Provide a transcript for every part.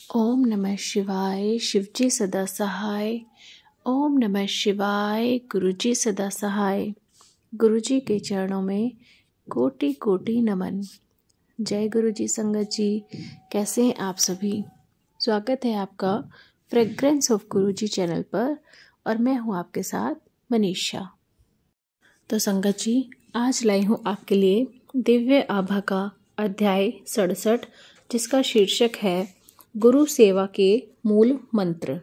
ओम नमः शिवाय। शिवजी सदा सहाय। ओम नमः शिवाय। गुरुजी सदा सहाय। गुरुजी के चरणों में कोटि कोटि नमन। जय गुरुजी संगत जी, कैसे हैं आप सभी। स्वागत है आपका फ्रेग्रेंस ऑफ गुरुजी चैनल पर और मैं हूं आपके साथ मनीषा। तो संगत जी, आज लाई हूं आपके लिए दिव्य आभा का अध्याय 67, जिसका शीर्षक है गुरु सेवा के मूल मंत्र।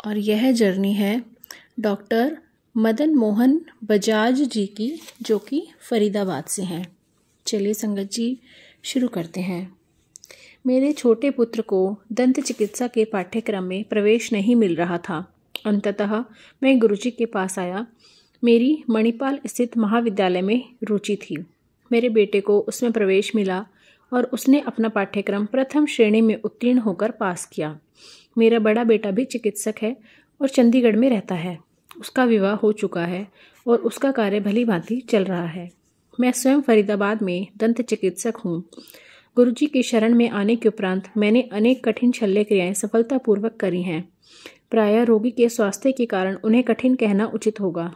और यह जर्नी है डॉक्टर मदन मोहन बजाज जी की, जो कि फरीदाबाद से हैं। चलिए संगत जी, शुरू करते हैं। मेरे छोटे पुत्र को दंत चिकित्सा के पाठ्यक्रम में प्रवेश नहीं मिल रहा था। अंततः मैं गुरुजी के पास आया। मेरी मणिपाल स्थित महाविद्यालय में रुचि थी। मेरे बेटे को उसमें प्रवेश मिला और उसने अपना पाठ्यक्रम प्रथम श्रेणी में उत्तीर्ण होकर पास किया। मेरा बड़ा बेटा भी चिकित्सक है और चंडीगढ़ में रहता है। उसका विवाह हो चुका है और उसका कार्य भली भांति चल रहा है। मैं स्वयं फरीदाबाद में दंत चिकित्सक हूँ। गुरुजी की शरण में आने के उपरांत मैंने अनेक कठिन शल्य क्रियाएं सफलतापूर्वक करी हैं। प्रायः रोगी के स्वास्थ्य के कारण उन्हें कठिन कहना उचित होगा,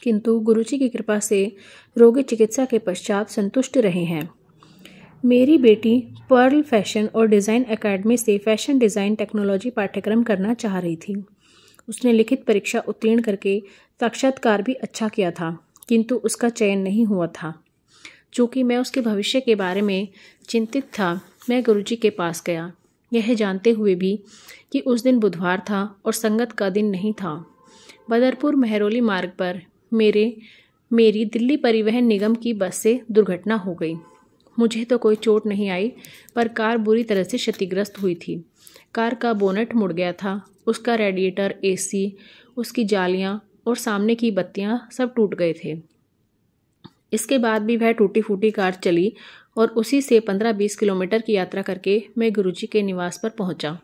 किंतु गुरुजी की कृपा से रोगी चिकित्सा के पश्चात संतुष्ट रहे हैं। मेरी बेटी पर्ल फैशन और डिज़ाइन एकेडमी से फैशन डिज़ाइन टेक्नोलॉजी पाठ्यक्रम करना चाह रही थी। उसने लिखित परीक्षा उत्तीर्ण करके साक्षात्कार भी अच्छा किया था, किंतु उसका चयन नहीं हुआ था। चूँकि मैं उसके भविष्य के बारे में चिंतित था, मैं गुरुजी के पास गया, यह जानते हुए भी कि उस दिन बुधवार था और संगत का दिन नहीं था। बदरपुर महरौली मार्ग पर मेरी दिल्ली परिवहन निगम की बस से दुर्घटना हो गई। मुझे तो कोई चोट नहीं आई, पर कार बुरी तरह से क्षतिग्रस्त हुई थी। कार का बोनट मुड़ गया था, उसका रेडिएटर, एसी, उसकी जालियां और सामने की बत्तियां सब टूट गए थे। इसके बाद भी वह टूटी फूटी कार चली और उसी से 15-20 किलोमीटर की यात्रा करके मैं गुरुजी के निवास पर पहुंचा।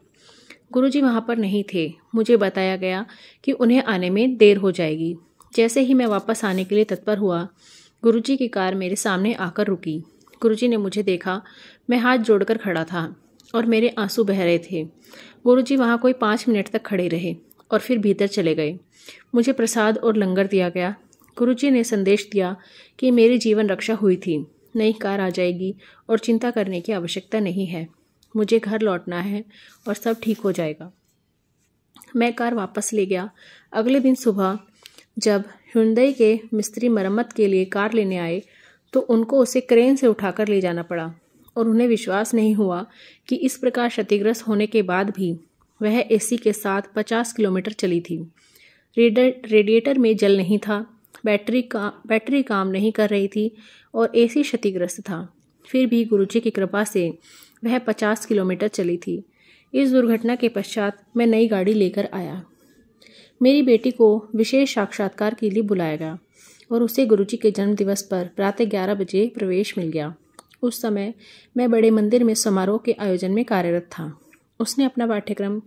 गुरुजी वहां पर नहीं थे। मुझे बताया गया कि उन्हें आने में देर हो जाएगी। जैसे ही मैं वापस आने के लिए तत्पर हुआ, गुरुजी की कार मेरे सामने आकर रुकी। गुरुजी ने मुझे देखा। मैं हाथ जोड़कर खड़ा था और मेरे आंसू बह रहे थे। गुरुजी वहाँ कोई 5 मिनट तक खड़े रहे और फिर भीतर चले गए। मुझे प्रसाद और लंगर दिया गया। गुरुजी ने संदेश दिया कि मेरी जीवन रक्षा हुई थी, नई कार आ जाएगी और चिंता करने की आवश्यकता नहीं है। मुझे घर लौटना है और सब ठीक हो जाएगा। मैं कार वापस ले गया। अगले दिन सुबह जब हुंडई के मिस्त्री मरम्मत के लिए कार लेने आए तो उनको उसे क्रेन से उठाकर ले जाना पड़ा और उन्हें विश्वास नहीं हुआ कि इस प्रकार क्षतिग्रस्त होने के बाद भी वह एसी के साथ 50 किलोमीटर चली थी। रेडिएटर में जल नहीं था, बैटरी काम नहीं कर रही थी और एसी क्षतिग्रस्त था। फिर भी गुरुजी की कृपा से वह 50 किलोमीटर चली थी। इस दुर्घटना के पश्चात मैं नई गाड़ी लेकर आया। मेरी बेटी को विशेष साक्षात्कार के लिए बुलाया गया और उसे गुरुजी के जन्मदिवस पर प्रातः 11 बजे प्रवेश मिल गया। उस समय मैं बड़े मंदिर में समारोह के आयोजन में कार्यरत था। उसने अपना पाठ्यक्रम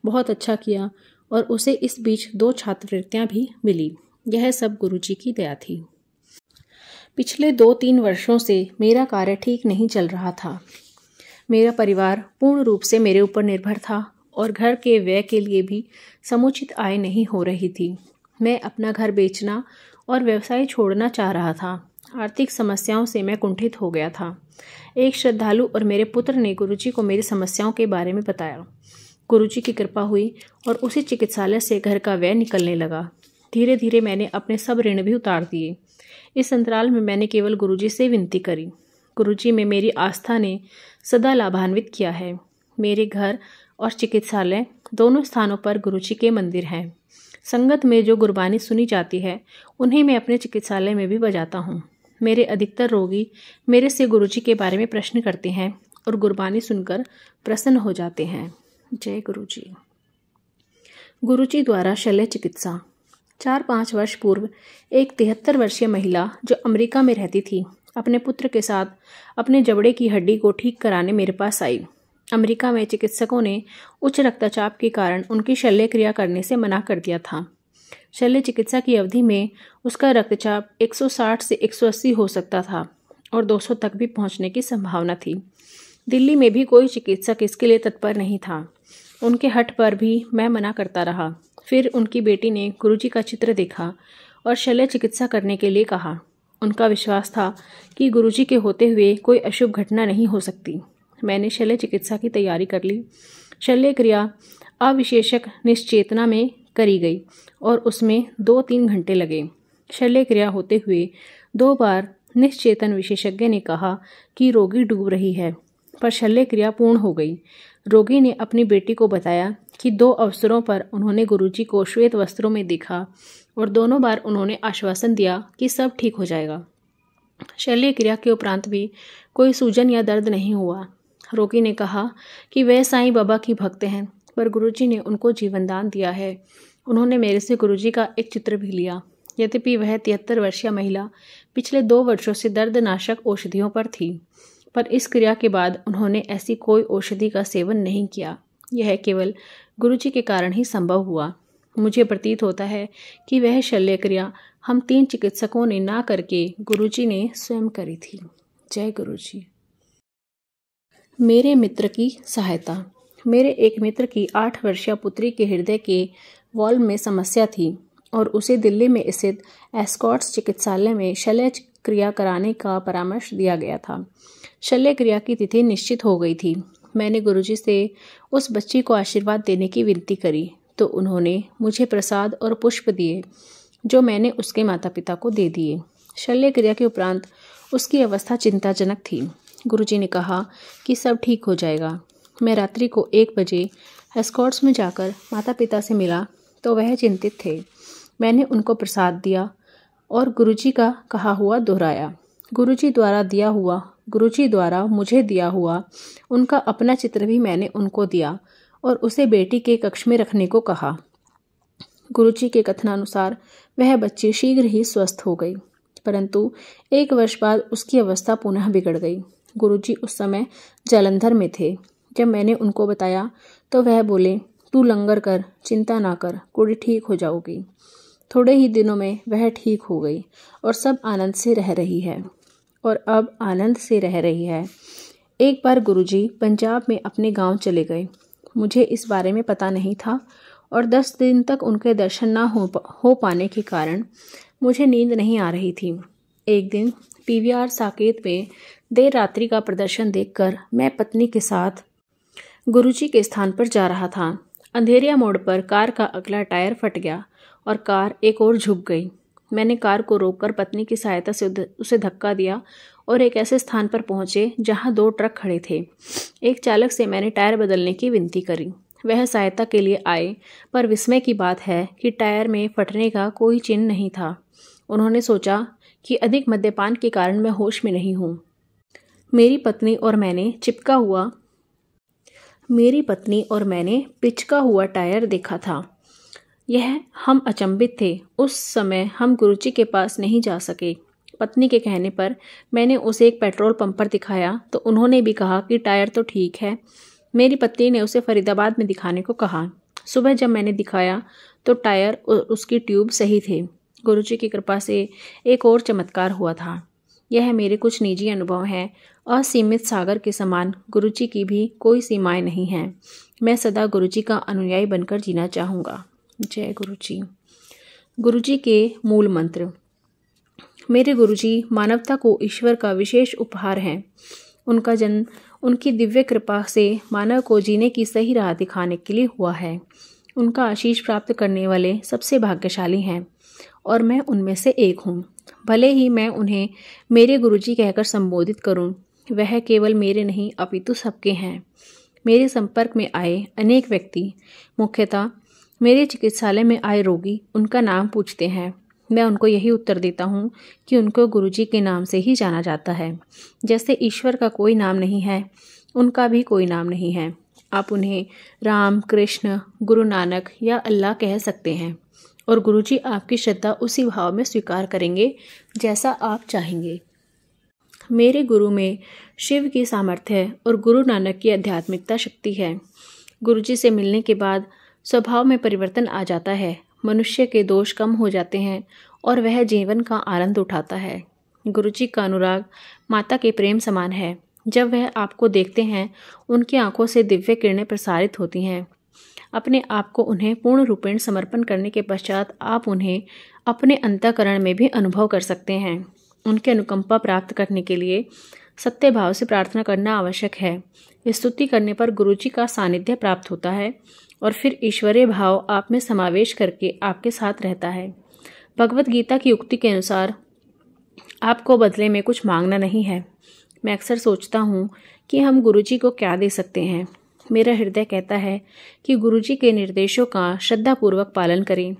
बहुत अच्छा किया और उसे इस बीच 2 छात्रवृत्तियां भी मिली। यह सब गुरुजी की दया थी। पिछले 2-3 वर्षों से मेरा कार्य ठीक नहीं चल रहा था। मेरा परिवार पूर्ण रूप से मेरे ऊपर निर्भर था और घर के व्यय के लिए भी समुचित आय नहीं हो रही थी। मैं अपना घर बेचना और व्यवसाय छोड़ना चाह रहा था। आर्थिक समस्याओं से मैं कुंठित हो गया था। एक श्रद्धालु और मेरे पुत्र ने गुरुजी को मेरी समस्याओं के बारे में बताया। गुरुजी की कृपा हुई और उसी चिकित्सालय से घर का व्यय निकलने लगा। धीरे धीरे मैंने अपने सब ऋण भी उतार दिए। इस अंतराल में मैंने केवल गुरुजी से विनती करी। गुरुजी में मेरी आस्था ने सदा लाभान्वित किया है। मेरे घर और चिकित्सालय दोनों स्थानों पर गुरुजी के मंदिर हैं। संगत में जो गुरबानी सुनी जाती है, उन्हें मैं अपने चिकित्सालय में भी बजाता हूँ। मेरे अधिकतर रोगी मेरे से गुरुजी के बारे में प्रश्न करते हैं और गुरबानी सुनकर प्रसन्न हो जाते हैं। जय गुरुजी। गुरुजी द्वारा शल्य चिकित्सा। 4-5 वर्ष पूर्व एक 73 वर्षीय महिला जो अमेरिका में रहती थी, अपने पुत्र के साथ अपने जबड़े की हड्डी को ठीक कराने मेरे पास आई। अमेरिका में चिकित्सकों ने उच्च रक्तचाप के कारण उनकी शल्य क्रिया करने से मना कर दिया था। शल्य चिकित्सा की अवधि में उसका रक्तचाप 160 से 180 हो सकता था और 200 तक भी पहुंचने की संभावना थी। दिल्ली में भी कोई चिकित्सक इसके लिए तत्पर नहीं था। उनके हठ पर भी मैं मना करता रहा। फिर उनकी बेटी ने गुरुजी का चित्र देखा और शल्य चिकित्सा करने के लिए कहा। उनका विश्वास था कि गुरुजी के होते हुए कोई अशुभ घटना नहीं हो सकती। मैंने शल्य चिकित्सा की तैयारी कर ली। शल्य क्रिया अविशेषक निश्चेतना में करी गई और उसमें 2-3 घंटे लगे। शल्य क्रिया होते हुए 2 बार निश्चेतन विशेषज्ञ ने कहा कि रोगी डूब रही है, पर शल्य क्रिया पूर्ण हो गई। रोगी ने अपनी बेटी को बताया कि 2 अवसरों पर उन्होंने गुरुजी को श्वेत वस्त्रों में देखा और दोनों बार उन्होंने आश्वासन दिया कि सब ठीक हो जाएगा। शल्य क्रिया के उपरांत भी कोई सूजन या दर्द नहीं हुआ। रोगी ने कहा कि वह साईं बाबा की भक्त हैं, पर गुरुजी ने उनको जीवन दान दिया है। उन्होंने मेरे से गुरुजी का एक चित्र भी लिया। यद्यपि वह 73 वर्षीय महिला पिछले 2 वर्षों से दर्दनाशक औषधियों पर थी, पर इस क्रिया के बाद उन्होंने ऐसी कोई औषधि का सेवन नहीं किया। यह केवल गुरुजी के कारण ही संभव हुआ। मुझे प्रतीत होता है कि वह शल्य क्रिया हम 3 चिकित्सकों ने ना करके गुरुजी ने स्वयं करी थी। जय गुरुजी। मेरे मित्र की सहायता। मेरे एक मित्र की 8 वर्षीय पुत्री के हृदय के वॉल्व में समस्या थी और उसे दिल्ली में स्थित एस्कॉट्स चिकित्सालय में शल्य क्रिया कराने का परामर्श दिया गया था। शल्य क्रिया की तिथि निश्चित हो गई थी। मैंने गुरुजी से उस बच्ची को आशीर्वाद देने की विनती करी तो उन्होंने मुझे प्रसाद और पुष्प दिए, जो मैंने उसके माता पिता को दे दिए। शल्य क्रिया के उपरांत उसकी अवस्था चिंताजनक थी। गुरुजी ने कहा कि सब ठीक हो जाएगा। मैं रात्रि को 1 बजे एस्कॉट्स में जाकर माता पिता से मिला तो वह चिंतित थे। मैंने उनको प्रसाद दिया और गुरुजी का कहा हुआ दोहराया। गुरुजी द्वारा मुझे दिया हुआ उनका अपना चित्र भी मैंने उनको दिया और उसे बेटी के कक्ष में रखने को कहा। गुरुजी के कथनानुसार वह बच्ची शीघ्र ही स्वस्थ हो गई, परंतु 1 वर्ष बाद उसकी अवस्था पुनः बिगड़ गई। गुरुजी उस समय जालंधर में थे। जब मैंने उनको बताया तो वह बोले, तू लंगर कर, चिंता ना कर, कुड़ी ठीक हो जाओगी। थोड़े ही दिनों में वह ठीक हो गई और सब आनंद से रह रही है एक बार गुरुजी पंजाब में अपने गांव चले गए। मुझे इस बारे में पता नहीं था और 10 दिन तक उनके दर्शन न हो पाने के कारण मुझे नींद नहीं आ रही थी। एक दिन पीवीआर साकेत में देर रात्रि का प्रदर्शन देखकर मैं पत्नी के साथ गुरुजी के स्थान पर जा रहा था। अंधेरिया मोड़ पर कार का अगला टायर फट गया और कार एक ओर झुक गई। मैंने कार को रोककर पत्नी की सहायता से उसे धक्का दिया और एक ऐसे स्थान पर पहुंचे जहां 2 ट्रक खड़े थे। एक चालक से मैंने टायर बदलने की विनती करी। वह सहायता के लिए आए, पर विस्मय की बात है कि टायर में फटने का कोई चिन्ह नहीं था। उन्होंने सोचा कि अधिक मद्यपान के कारण मैं होश में नहीं हूँ। मेरी पत्नी और मैंने पिचका हुआ टायर देखा था। यह हम अचंभित थे। उस समय हम गुरुजी के पास नहीं जा सके। पत्नी के कहने पर मैंने उसे एक पेट्रोल पंप पर दिखाया तो उन्होंने भी कहा कि टायर तो ठीक है। मेरी पत्नी ने उसे फरीदाबाद में दिखाने को कहा। सुबह जब मैंने दिखाया तो टायर और उसकी ट्यूब सही थे। गुरुजी की कृपा से एक और चमत्कार हुआ था। यह मेरे कुछ निजी अनुभव हैं। असीमित सागर के समान गुरुजी की भी कोई सीमाएं नहीं हैं। मैं सदा गुरुजी का अनुयायी बनकर जीना चाहूँगा। जय गुरुजी। गुरुजी के मूल मंत्र। मेरे गुरुजी मानवता को ईश्वर का विशेष उपहार हैं। उनका जन्म उनकी दिव्य कृपा से मानव को जीने की सही राह दिखाने के लिए हुआ है। उनका आशीष प्राप्त करने वाले सबसे भाग्यशाली हैं और मैं उनमें से एक हूँ। भले ही मैं उन्हें मेरे गुरुजी कहकर संबोधित करूँ, वह केवल मेरे नहीं अपितु सबके हैं। मेरे संपर्क में आए अनेक व्यक्ति, मुख्यतः मेरे चिकित्सालय में आए रोगी, उनका नाम पूछते हैं। मैं उनको यही उत्तर देता हूँ कि उनको गुरुजी के नाम से ही जाना जाता है। जैसे ईश्वर का कोई नाम नहीं है, उनका भी कोई नाम नहीं है। आप उन्हें राम, कृष्ण, गुरु नानक या अल्लाह कह सकते हैं और गुरुजी आपकी श्रद्धा उसी भाव में स्वीकार करेंगे जैसा आप चाहेंगे। मेरे गुरु में शिव की सामर्थ्य और गुरु नानक की आध्यात्मिकता शक्ति है। गुरुजी से मिलने के बाद स्वभाव में परिवर्तन आ जाता है। मनुष्य के दोष कम हो जाते हैं और वह जीवन का आनंद उठाता है। गुरुजी का अनुराग माता के प्रेम समान है। जब वह आपको देखते हैं, उनकी आंखों से दिव्य किरणें प्रसारित होती हैं। अपने आप को उन्हें पूर्ण रूपेण समर्पण करने के पश्चात आप उन्हें अपने अंतःकरण में भी अनुभव कर सकते हैं। उनकी अनुकंपा प्राप्त करने के लिए सत्य भाव से प्रार्थना करना आवश्यक है। स्तुति करने पर गुरुजी का सानिध्य प्राप्त होता है और फिर ईश्वरीय भाव आप में समावेश करके आपके साथ रहता है। भगवत गीता की उक्ति के अनुसार आपको बदले में कुछ मांगना नहीं है। मैं अक्सर सोचता हूँ कि हम गुरुजी को क्या दे सकते हैं। मेरा हृदय कहता है कि गुरुजी के निर्देशों का श्रद्धापूर्वक पालन करें।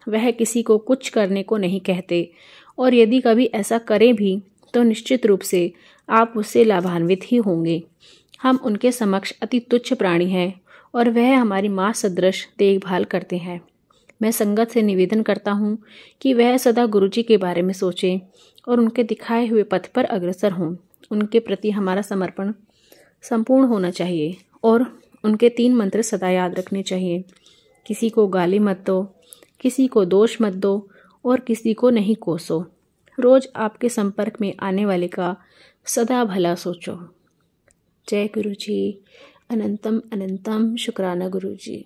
वह किसी को कुछ करने को नहीं कहते और यदि कभी ऐसा करें भी तो निश्चित रूप से आप उससे लाभान्वित ही होंगे। हम उनके समक्ष अति तुच्छ प्राणी हैं और वह हमारी माँ सदृश देखभाल करते हैं। मैं संगत से निवेदन करता हूँ कि वह सदा गुरुजी के बारे में सोचें और उनके दिखाए हुए पथ पर अग्रसर हों। उनके प्रति हमारा समर्पण संपूर्ण होना चाहिए और उनके 3 मंत्र सदा याद रखने चाहिए। किसी को गाली मत दो, किसी को दोष मत दो और किसी को नहीं कोसो। रोज आपके संपर्क में आने वाले का सदा भला सोचो। जय गुरुजी। अनंतम अनंतम शुक्राना गुरुजी।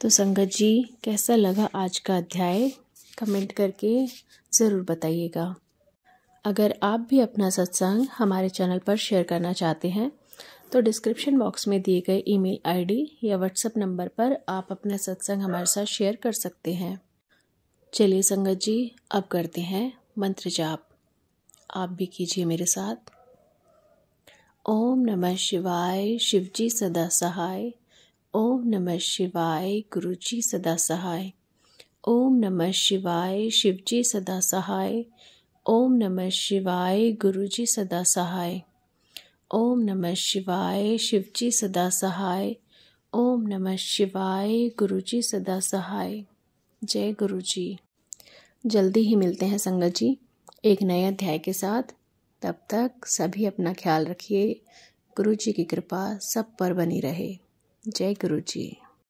तो संगत जी, कैसा लगा आज का अध्याय? कमेंट करके ज़रूर बताइएगा। अगर आप भी अपना सत्संग हमारे चैनल पर शेयर करना चाहते हैं तो डिस्क्रिप्शन बॉक्स में दिए गए ईमेल आईडी या व्हाट्सएप नंबर पर आप अपना सत्संग हमारे साथ शेयर कर सकते हैं। चलिए संगत जी, अब करते हैं मंत्र जाप। आप भी कीजिए मेरे साथ। ओम नमः शिवाय, शिवजी सदा सहाय। ओम नमः शिवाय, गुरुजी सदा सहाय। ओम नमः शिवाय, शिवजी सदा सहाय। ओम नमः शिवाय, गुरुजी सदा सहाय। ओम नमः शिवाय, शिवजी सदा सहाय। ओम नमः शिवाय, गुरुजी सदा सहाय। जय गुरुजी। जल्दी ही मिलते हैं संगत जी एक नए अध्याय के साथ। तब तक सभी अपना ख्याल रखिए। गुरुजी की कृपा सब पर बनी रहे। जय गुरुजी।